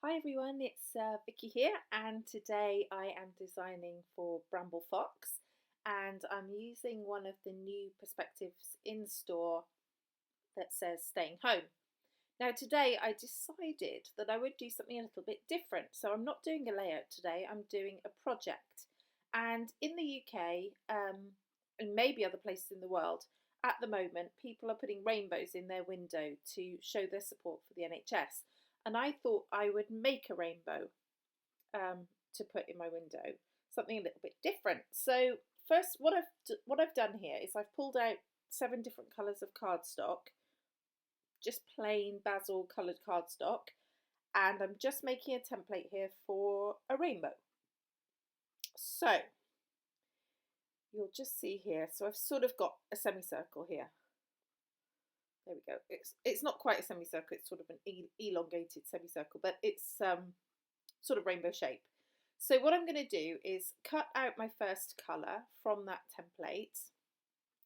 Hi everyone, it's Vicky here, and today I am designing for Bramble Fox, and I'm using one of the new perspectives in store that says staying home. Now today I decided that I would do something a little bit different, so I'm not doing a layout today, I'm doing a project. And in the UK, and maybe other places in the world, at the moment people are putting rainbows in their window to show their support for the NHS. And I thought I would make a rainbow to put in my window, something a little bit different. So first, what I've done here is I've pulled out 7 different colours of cardstock, just plain basil coloured cardstock, and I'm just making a template here for a rainbow. So you'll just see here. So I've sort of got a semicircle here. There we go. It's not quite a semicircle. It's sort of an elongated semicircle, but it's sort of rainbow shape. So what I'm going to do is cut out my first colour from that template,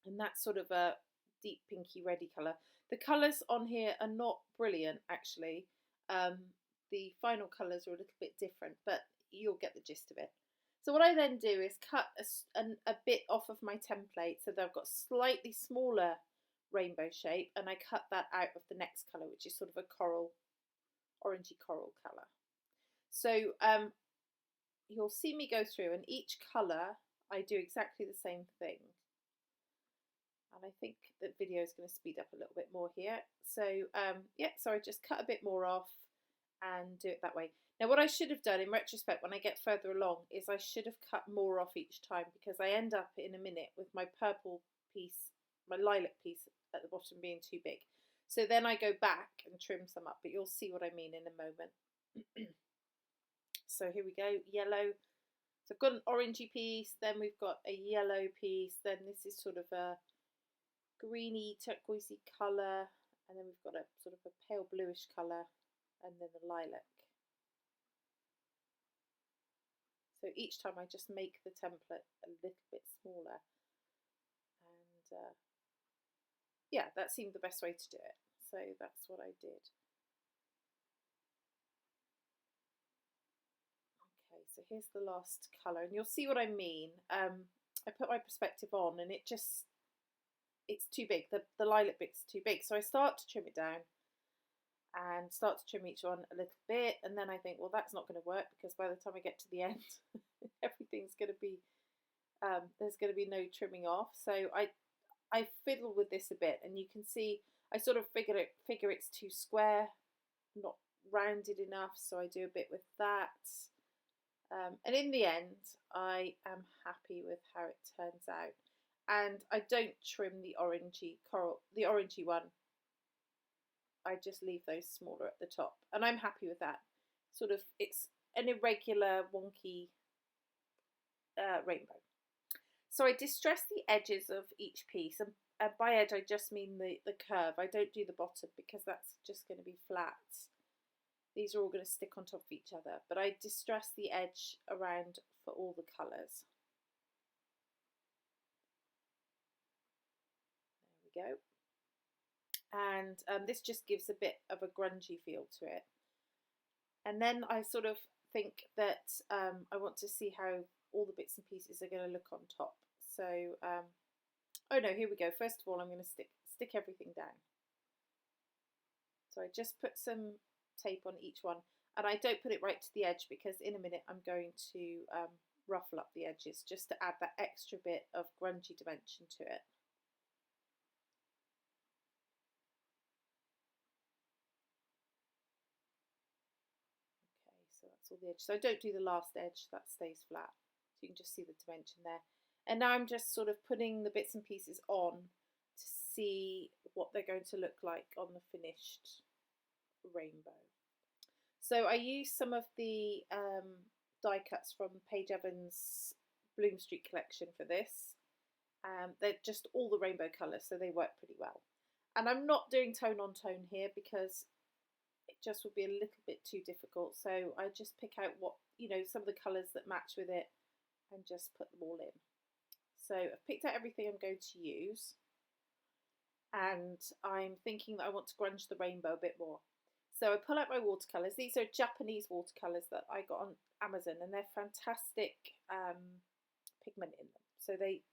and that's sort of a deep pinky reddy colour. The colours on here are not brilliant actually. The final colours are a little bit different, but you'll get the gist of it. So what I then do is cut a bit off of my template so that I've got slightly smaller rainbow shape, and I cut that out of the next colour, which is sort of a coral, orangey coral colour. So you'll see me go through, and each colour I do exactly the same thing. And I think the video is going to speed up a little bit more here. So yeah, so I just cut a bit more off and do it that way. Now what I should have done in retrospect when I get further along is I should have cut more off each time, because I end up in a minute with my purple piece, my lilac piece at the bottom being too big. So then I go back and trim some up, but you'll see what I mean in a moment. So here we go, yellow. So I've got an orangey piece, then we've got a yellow piece, then this is sort of a greeny turquoisey colour, and then we've got a sort of a pale bluish colour, and then the lilac. So each time I just make the template a little bit smaller, and yeah, that seemed the best way to do it. So that's what I did. Okay, so here's the last colour, and you'll see what I mean. I put my perspective on, and it's too big. The lilac bit's too big, so I start to trim it down and start to trim each one a little bit, and then I think, well, that's not going to work, because by the time I get to the end, everything's going to be there's going to be no trimming off. So I fiddle with this a bit, and you can see I sort of figure it's too square, not rounded enough, so I do a bit with that. And in the end, I am happy with how it turns out. And I don't trim the orangey coral, the orangey one. I just leave those smaller at the top, and I'm happy with that. Sort of, it's an irregular, wonky rainbow. So I distress the edges of each piece, and by edge I just mean the curve. I don't do the bottom, because that's just going to be flat. These are all going to stick on top of each other, but I distress the edge around for all the colours. There we go. And this just gives a bit of a grungy feel to it. And then I sort of think that I want to see how all the bits and pieces are going to look on top. So, oh no, here we go. First of all, I'm going to stick everything down. So I just put some tape on each one, and I don't put it right to the edge, because in a minute I'm going to ruffle up the edges just to add that extra bit of grungy dimension to it. So that's all the edge. So I don't do the last edge, that stays flat. So you can just see the dimension there. And now I'm just sort of putting the bits and pieces on to see what they're going to look like on the finished rainbow. So I used some of the die cuts from Paige Evans' Bloom Street collection for this. They're just all the rainbow colours, so they work pretty well. And I'm not doing tone on tone here, because it just would be a little bit too difficult. So I just pick out what, some of the colours that match with it, and just put them all in. So I've picked out everything I'm going to use, and I'm thinking that I want to grunge the rainbow a bit more. So I pull out my watercolours. These are Japanese watercolours that I got on Amazon, and they're fantastic pigment in them. So they,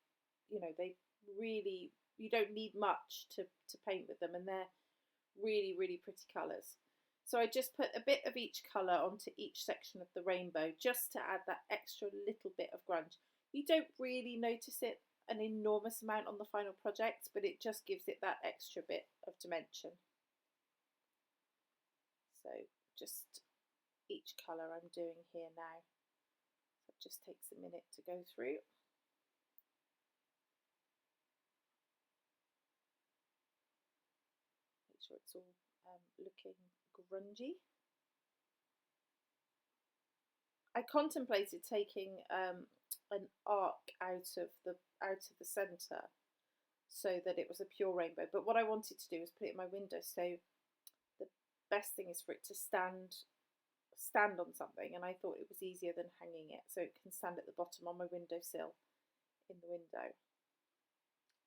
they really, you don't need much to paint with them, and they're really, really pretty colours. So I just put a bit of each colour onto each section of the rainbow just to add that extra little bit of grunge. You don't really notice it an enormous amount on the final project, but it just gives it that extra bit of dimension. So just each colour I'm doing here now. So it just takes a minute to go through. Make sure it's all looking grungy. I contemplated taking an arc out of the centre so that it was a pure rainbow, but what I wanted to do was put it in my window, so the best thing is for it to stand on something, and I thought it was easier than hanging it, so it can stand at the bottom on my windowsill in the window.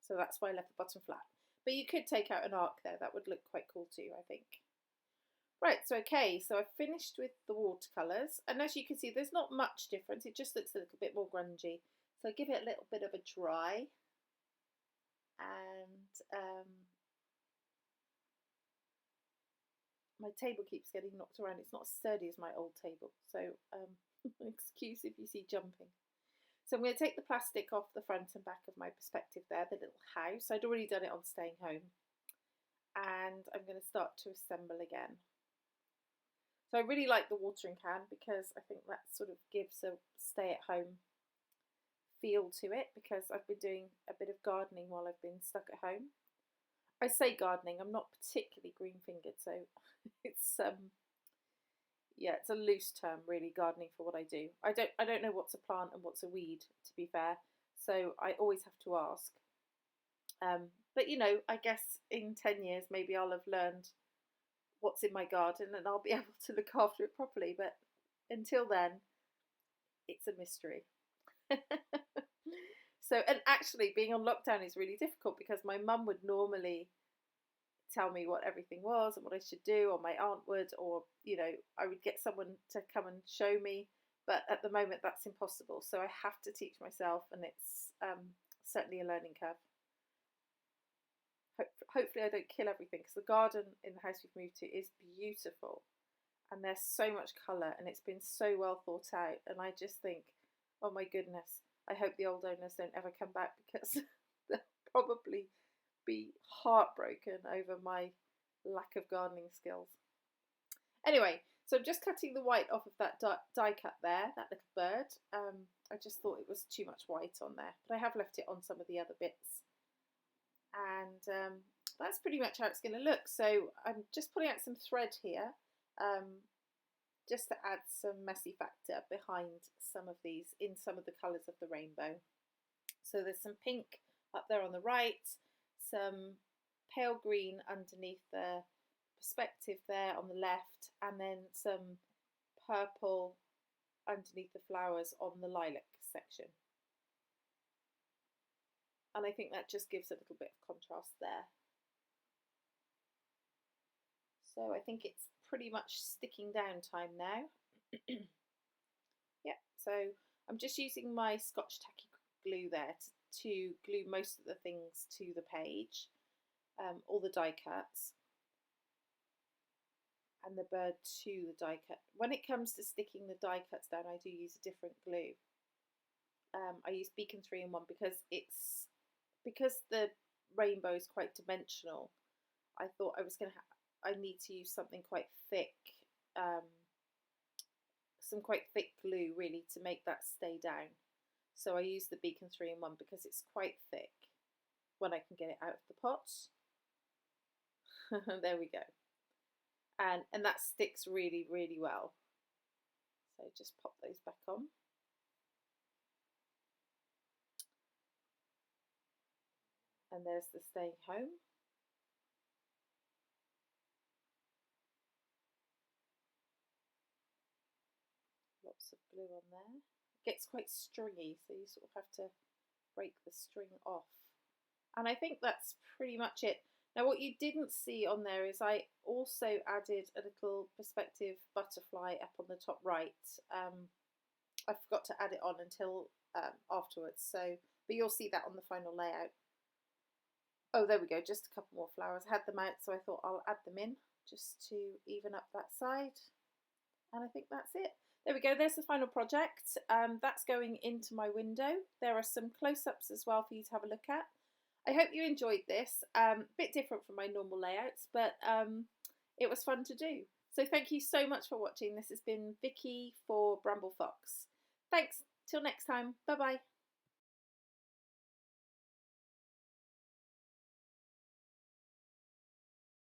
So that's why I left the bottom flat. But you could take out an arc there, that would look quite cool too, I think. Right, so okay, so I've finished with the watercolours, and as you can see there's not much difference, it just looks a little bit more grungy. So I give it a little bit of a dry, and my table keeps getting knocked around. It's not as sturdy as my old table, so excuse if you see jumping. So I'm going to take the plastic off the front and back of my perspective there, the little house. I'd already done it on Staying Home, and I'm going to start to assemble again. So I really like the watering can because I think that sort of gives a stay-at-home feel to it, because I've been doing a bit of gardening while I've been stuck at home. I say gardening, I'm not particularly green-fingered, so it's yeah, it's a loose term really, gardening, for what I do. I don't know what's a plant and what's a weed, to be fair, so I always have to ask. But I guess in 10 years maybe I'll have learned what's in my garden and I'll be able to look after it properly, but until then it's a mystery. So, and actually being on lockdown is really difficult because my mum would normally tell me what everything was and what I should do, or my aunt would, or I would get someone to come and show me, but at the moment that's impossible, so I have to teach myself, and it's certainly a learning curve. Hopefully I don't kill everything, because the garden in the house we've moved to is beautiful and there's so much colour and it's been so well thought out, and I just think, oh my goodness, I hope the old owners don't ever come back, because they'll probably be heartbroken over my lack of gardening skills. Anyway, so I'm just cutting the white off of that die cut there, that little bird. I just thought it was too much white on there, but I have left it on some of the other bits. And that's pretty much how it's going to look. So I'm just pulling out some thread here, just to add some messy factor behind some of these, in some of the colours of the rainbow. So there's some pink up there on the right, some pale green underneath the perspective there on the left, and then some purple underneath the flowers on the lilac section. And I think that just gives a little bit of contrast there. So I think it's pretty much sticking down time now. Yeah, so I'm just using my Scotch tacky glue there to glue most of the things to the page, all the die cuts, and the bird to the die cut. When it comes to sticking the die cuts down, I do use a different glue. I use Beacon 3-in-1 because the rainbow is quite dimensional. I thought I need to use something quite thick, some quite thick glue really to make that stay down. So I use the Beacon 3-in-1 because it's quite thick when I can get it out of the pot. There we go. And that sticks really, really well. So just pop those back on. And there's the Staying Home. Lots of glue on there. It gets quite stringy, so you sort of have to break the string off. And I think that's pretty much it. Now what you didn't see on there is I also added a little perspective butterfly up on the top right. I forgot to add it on until afterwards, so but you'll see that on the final layout. Oh, there we go, just a couple more flowers. I had them out, so I thought I'll add them in just to even up that side. And I think that's it. There we go, there's the final project. That's going into my window. There are some close-ups as well for you to have a look at. I hope you enjoyed this. A bit different from my normal layouts, but it was fun to do. So thank you so much for watching. This has been Vicky for Bramble Fox. Thanks, till next time, bye bye.